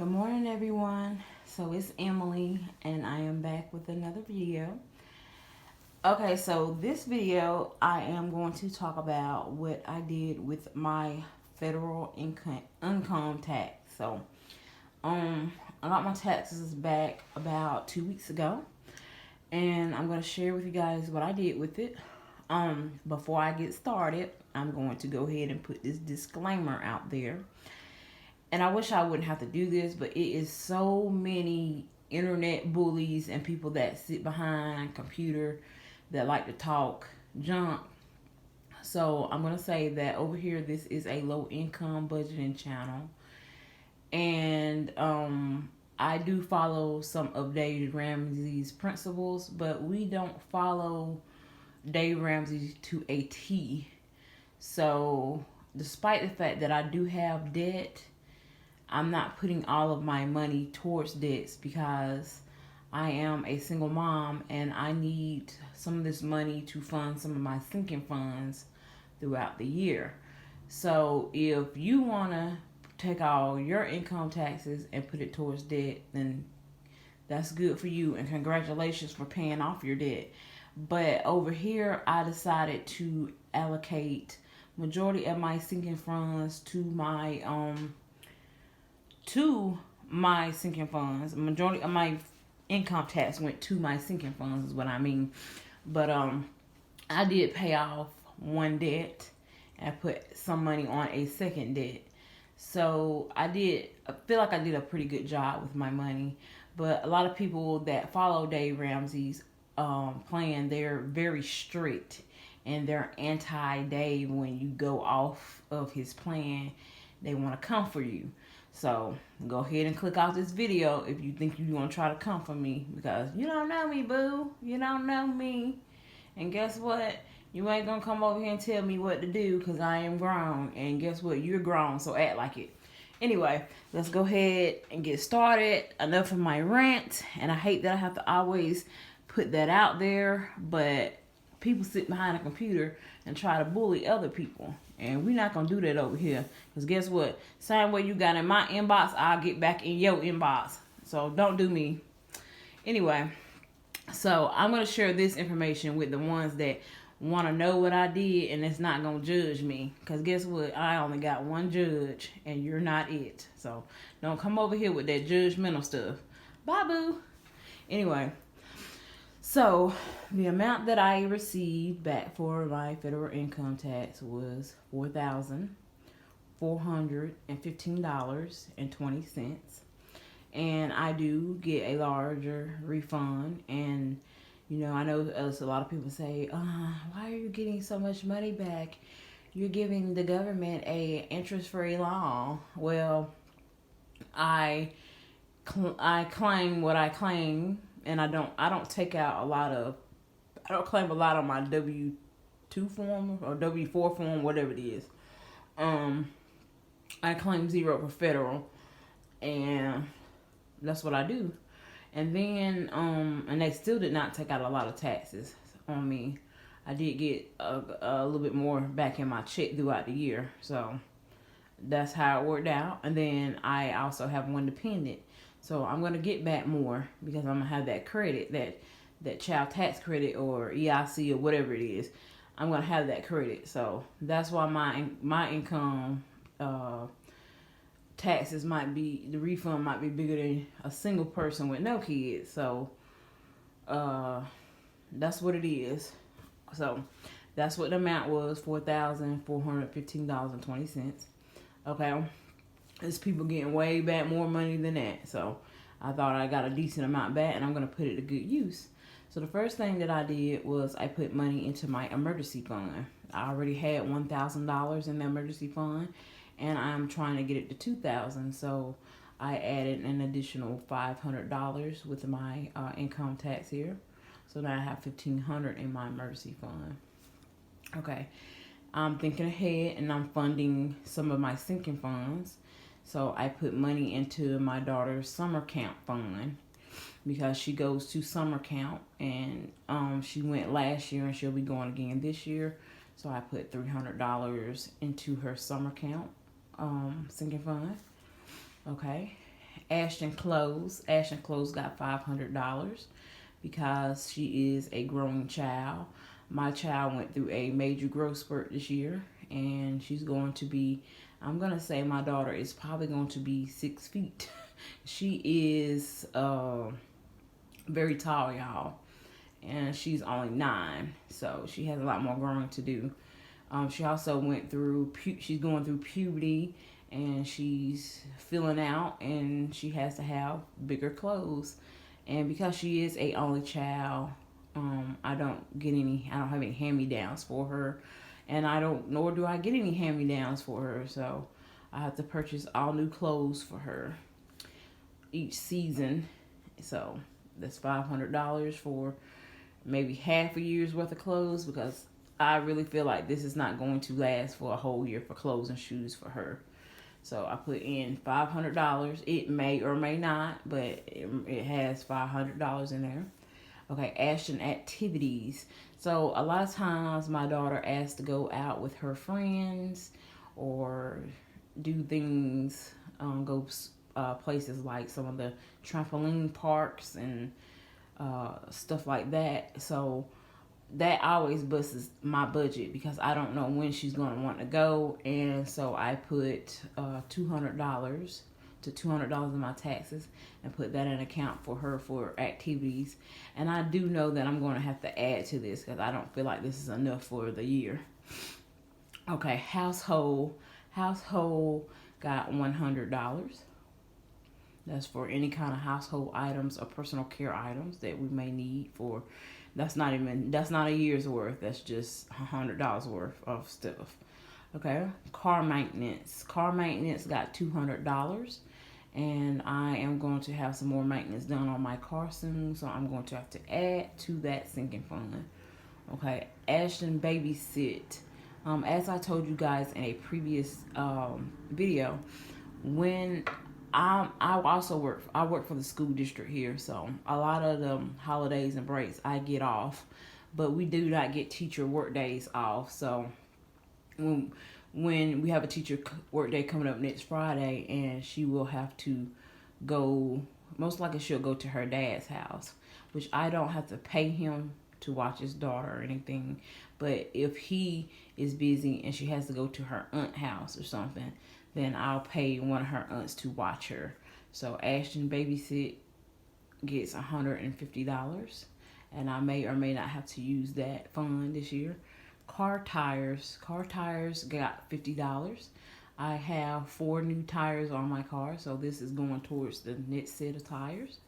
Good morning, everyone. So it's Emily, and I am back with another video. Okay, so this video, I am going to talk about what I did with my federal income tax. So, I got my taxes back about 2 weeks ago, and I'm going to share with you guys what I did with it. Before I get started, I'm going to go ahead and put this disclaimer out there. And I wish I wouldn't have to do this, but it is so many internet bullies and people that sit behind computer that like to talk junk. So I'm going to say that over here, this is a low income budgeting channel. And I do follow some of Dave Ramsey's principles, but we don't follow Dave Ramsey to a T. So despite the fact that I do have debt, I'm not putting all of my money towards debts because I am a single mom and I need some of this money to fund some of my sinking funds throughout the year. So if you want to take all your income taxes and put it towards debt, then that's good for you and congratulations for paying off your debt. But over here, I decided to allocate majority of my sinking funds to my sinking funds. Majority of my income tax went to my sinking funds is what I mean. But I did pay off one debt and put some money on a second debt. So I feel like I did a pretty good job with my money. But a lot of people that follow Dave Ramsey's plan, they're very strict and they're anti-Dave. When you go off of his plan, they want to come for you. So go ahead and click off this video if you think you're going to try to come for me, because you don't know me, boo. You don't know me. And guess what? You ain't going to come over here and tell me what to do, because I am grown. And guess what? You're grown, so act like it. Anyway, let's go ahead and get started. Enough of my rant. And I hate that I have to always put that out there, but people sit behind a computer and try to bully other people. And we're not going to do that over here. Because guess what? Same way you got in my inbox, I'll get back in your inbox. So don't do me. Anyway, so I'm going to share this information with the ones that want to know what I did and it's not going to judge me. Because guess what? I only got one judge and you're not it. So don't come over here with that judgmental stuff. Bye, boo. Anyway. So, the amount that I received back for my federal income tax was $4,415.20. And I do get a larger refund. And, I know a lot of people say, why are you getting so much money back? You're giving the government a interest-free loan. Well, I claim what I claim. And I don't take out I don't claim a lot on my W-2 form or W-4 form, whatever it is. I claim zero for federal, and that's what I do. And then, and they still did not take out a lot of taxes on me. I did get a little bit more back in my check throughout the year, so that's how it worked out. And then I also have one dependent. So I'm going to get back more because I'm going to have that credit, that child tax credit or EIC or whatever it is. I'm going to have that credit. So that's why my income taxes the refund might be bigger than a single person with no kids. So that's what it is. So that's what the amount was, $4,415.20. Okay. There's people getting way back more money than that. So I thought I got a decent amount back and I'm going to put it to good use. So the first thing that I did was I put money into my emergency fund. I already had $1,000 in the emergency fund and I'm trying to get it to $2,000. So I added an additional $500 with my income tax here. So now I have $1,500 in my emergency fund. Okay. I'm thinking ahead and I'm funding some of my sinking funds. So I put money into my daughter's summer camp fund because she goes to summer camp and she went last year and she'll be going again this year. So I put $300 into her summer camp sinking fund. Okay. Ashton Clothes. Ashton Clothes got $500 because she is a growing child. My child went through a major growth spurt this year, and she's going to be, I'm going to say my daughter is probably going to be 6 feet. She is very tall, y'all, and she's only 9, so she has a lot more growing to do. She also went through, she's going through puberty, and she's filling out, and she has to have bigger clothes. And because she is a only child, I don't have any hand-me-downs for her, and nor do I get any hand-me-downs for her. So I have to purchase all new clothes for her each season. So that's $500 for maybe half a year's worth of clothes, because I really feel like this is not going to last for a whole year for clothes and shoes for her. So I put in $500. It may or may not, but it has $500 in there. Okay, Ashton Activities. So a lot of times my daughter asks to go out with her friends or do things, go places like some of the trampoline parks and stuff like that. So that always busts my budget because I don't know when she's going to want to go. And so I put $200 to $200 in my taxes and put that in an account for her for activities. And I do know that I'm going to have to add to this because I don't feel like this is enough for the year. Okay, household. Household got $100. That's for any kind of household items or personal care items that we may need for. That's not a year's worth. That's just $100 worth of stuff. Okay, car maintenance. Car maintenance got $200, and I am going to have some more maintenance done on my car soon, so I'm going to have to add to that sinking fund. Okay, Ashton babysit. As I told you guys in a previous video, when I work for the school district here, so a lot of the holidays and breaks I get off, but we do not get teacher work days off. So when we have a teacher work day coming up next Friday, and she will have to go, most likely she'll go to her dad's house, which I don't have to pay him to watch his daughter or anything. But if he is busy and she has to go to her aunt's house or something, then I'll pay one of her aunts to watch her. So Ashton babysit gets $150, and I may or may not have to use that fund this year. Car tires got $50. I have 4 new tires on my car, so this is going towards the next set of tires.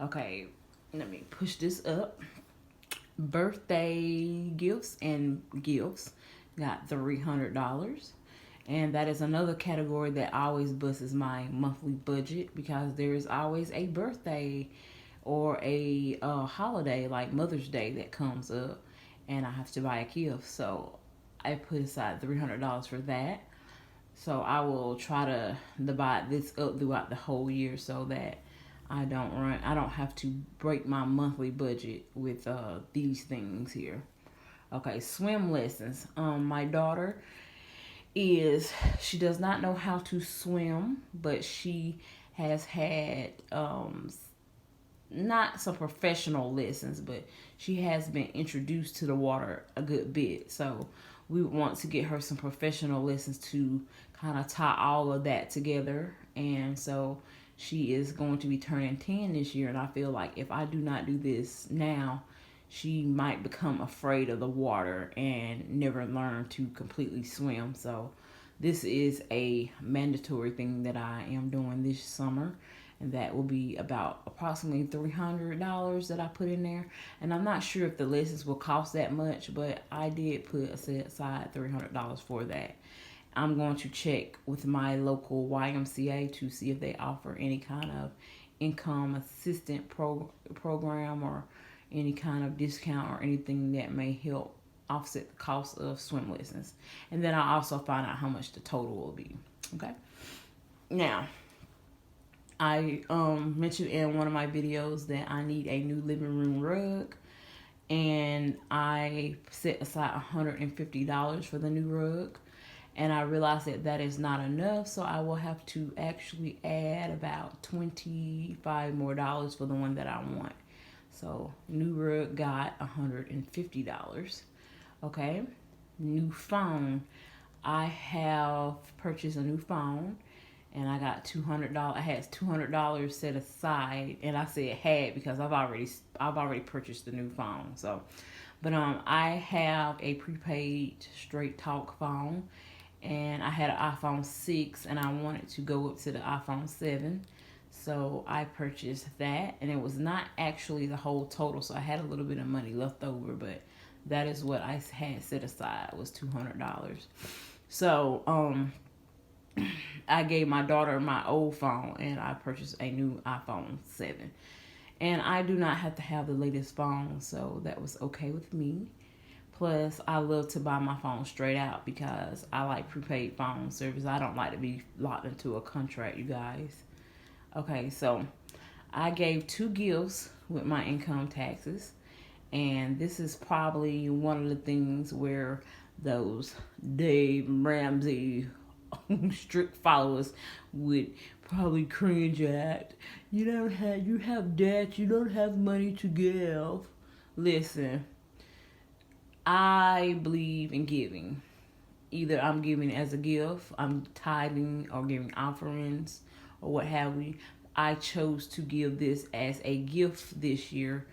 Okay, let me push this up. Birthday gifts got $300. And that is another category that always busts my monthly budget, because there is always a birthday or a holiday like Mother's Day that comes up, and I have to buy a gift. So I put aside $300 for that. So I will try to divide this up throughout the whole year so that I don't have to break my monthly budget with these things here. Okay, swim lessons. My daughter she does not know how to swim, but she has had not some professional lessons, but she has been introduced to the water a good bit. So we want to get her some professional lessons to kind of tie all of that together. And so she is going to be turning 10 this year, and I feel like if I do not do this now, she might become afraid of the water and never learn to completely swim. So this is a mandatory thing that I am doing this summer, and that will be about approximately $300 that I put in there. And I'm not sure if the lessons will cost that much, but I did put aside $300 for that. I'm going to check with my local YMCA to see if they offer any kind of income assistant program or any kind of discount or anything that may help offset the cost of swim lessons. And then I'll also find out how much the total will be. Okay. Now, I mentioned in one of my videos that I need a new living room rug, and I set aside $150 for the new rug. and I realized that that is not enough, so I will have to actually add about $25 more for the one that I want. So new rug got $150. Okay, new phone. I have purchased a new phone, and I got $200. I had $200 set aside, and I said had because I've already purchased the new phone. So, but I have a prepaid straight talk phone, and I had an iPhone 6, and I wanted to go up to the iPhone 7. So I purchased that, and it was not actually the whole total, so I had a little bit of money left over, but that is what I had set aside, was $200. So I gave my daughter my old phone, and I purchased a new iPhone 7. And I do not have to have the latest phone, so that was okay with me. Plus, I love to buy my phone straight out because I like prepaid phone service. I don't like to be locked into a contract, you guys. Okay, so I gave 2 gifts with my income taxes. And this is probably one of the things where those Dave Ramsey strict followers would probably cringe at. You have debt, you don't have money to give. Listen, I believe in giving. Either I'm giving as a gift, I'm tithing or giving offerings or what have we. I chose to give this as a gift this year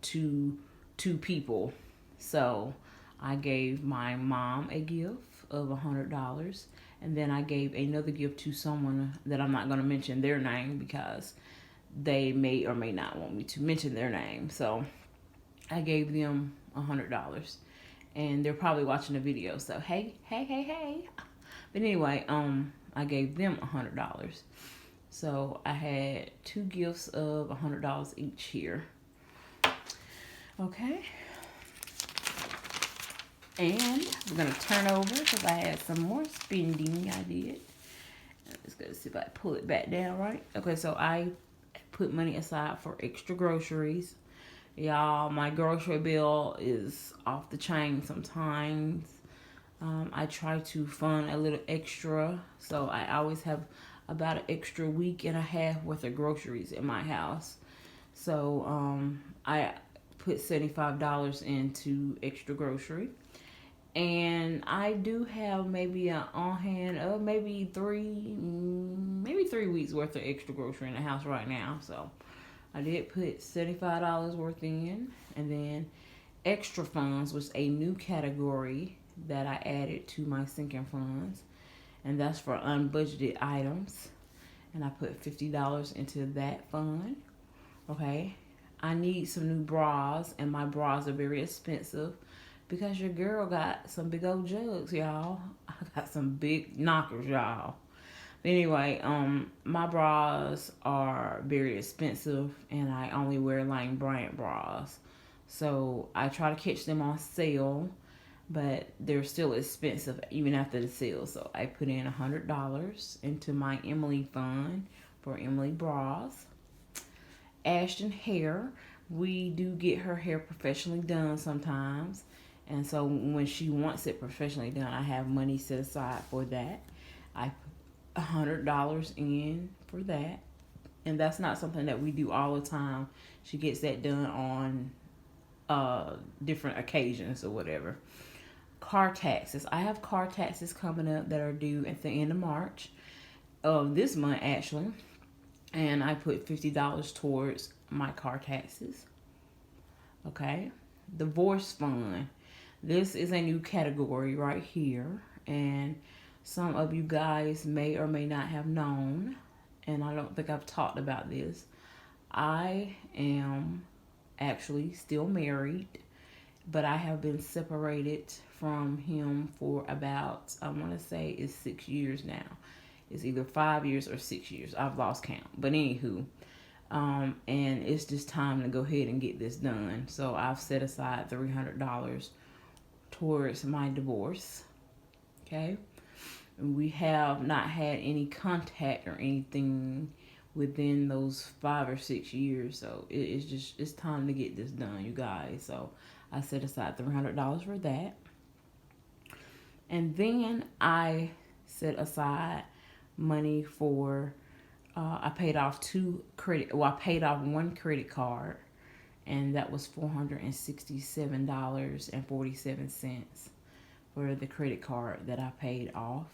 to 2 people. So I gave my mom a gift of $100, and then I gave another gift to someone that I'm not going to mention their name because they may or may not want me to mention their name. So I gave them $100, and they're probably watching the video. So hey. But anyway, I gave them $100. So I had 2 gifts of $100 each here. Okay. And we're going to turn over because I had some more spending I did. Let's go see if I pull it back down right. Okay, so I put money aside for extra groceries. Y'all, my grocery bill is off the chain sometimes. I try to fund a little extra, so I always have about an extra week and a half worth of groceries in my house. So I put $75 into extra grocery. And I do have maybe an on hand of maybe 3 weeks worth of extra grocery in the house right now. So I did put $75 worth in. And then extra funds was a new category that I added to my sinking funds. And that's for unbudgeted items. And I put $50 into that fund. Okay. I need some new bras, and my bras are very expensive because your girl got some big old jugs, y'all. I got some big knockers, y'all. But anyway, my bras are very expensive, and I only wear Lane brand bras. So I try to catch them on sale, but they're still expensive even after the sale. So I put in $100 into my Emily fund for Emily bras. Ashton hair, we do get her hair professionally done sometimes, and so when she wants it professionally done, I have money set aside for that. I put $100 in for that, and that's not something that we do all the time. She gets that done on different occasions or whatever. Car taxes, I have car taxes coming up that are due at the end of March of this month actually. And I put $50 towards my car taxes. Okay. Divorce fund. This is a new category right here. And some of you guys may or may not have known. And I don't think I've talked about this. I am actually still married. But I have been separated from him for about, I want to say it's 6 years now. It's either 5 years or 6 years. I've lost count. But anywho, and it's just time to go ahead and get this done. So I've set aside $300 towards my divorce. Okay. We have not had any contact or anything within those 5 or 6 years. So it's time to get this done, you guys. So I set aside $300 for that. And then I set aside money for, I paid off I paid off one credit card, and that was $467.47 for the credit card that I paid off.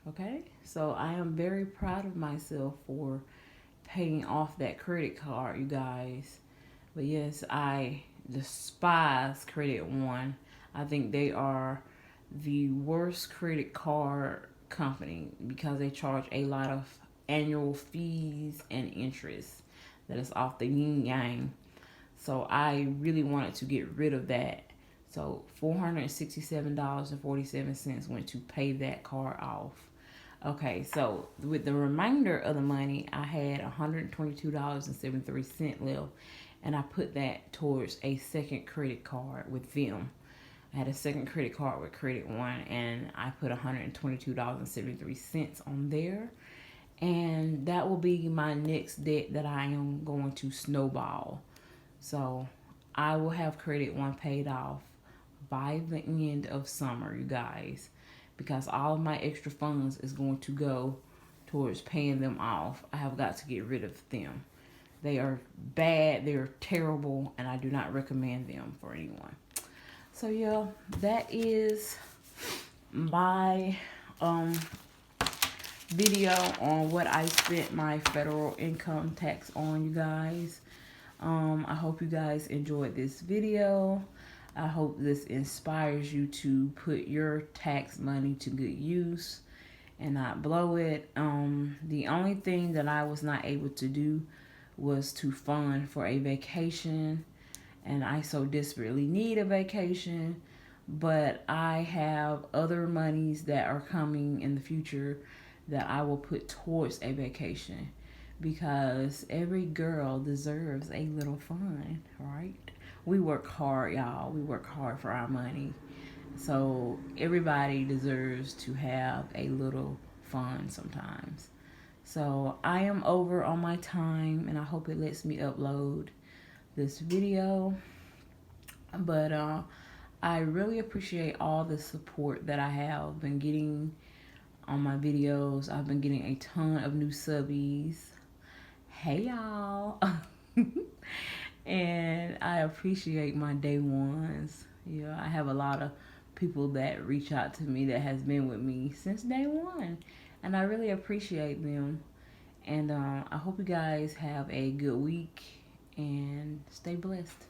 Okay, so I am very proud of myself for paying off that credit card, you guys. But yes, I despise Credit One. I think they are the worst credit card company because they charge a lot of annual fees and interest that is off the yin yang. So I really wanted to get rid of that. So $467.47 went to pay that card off. Okay, so with the remainder of the money, I had $122.73 left, and I put that towards a second credit card with them. I had a second credit card with Credit One, and I put $122.73 on there. And that will be my next debt that I am going to snowball. So I will have Credit One paid off by the end of summer, you guys, because all of my extra funds is going to go towards paying them off. I have got to get rid of them. They are bad, they're terrible, and I do not recommend them for anyone. So yeah, that is my video on what I spent my federal income tax on, you guys. I hope you guys enjoyed this video. I hope this inspires you to put your tax money to good use and not blow it. The only thing that I was not able to do was to fund for a vacation, and I so desperately need a vacation, but I have other monies that are coming in the future that I will put towards a vacation, because every girl deserves a little fun, right? We work hard, y'all. We work hard for our money. So everybody deserves to have a little fun sometimes. So I am over on my time, and I hope it lets me upload this video. But I really appreciate all the support that I have been getting on my videos. I've been getting a ton of new subbies. Hey y'all. And I appreciate my day ones. Yeah, I have a lot of people that reach out to me that has been with me since day one, and I really appreciate them. And I hope you guys have a good week and stay blessed.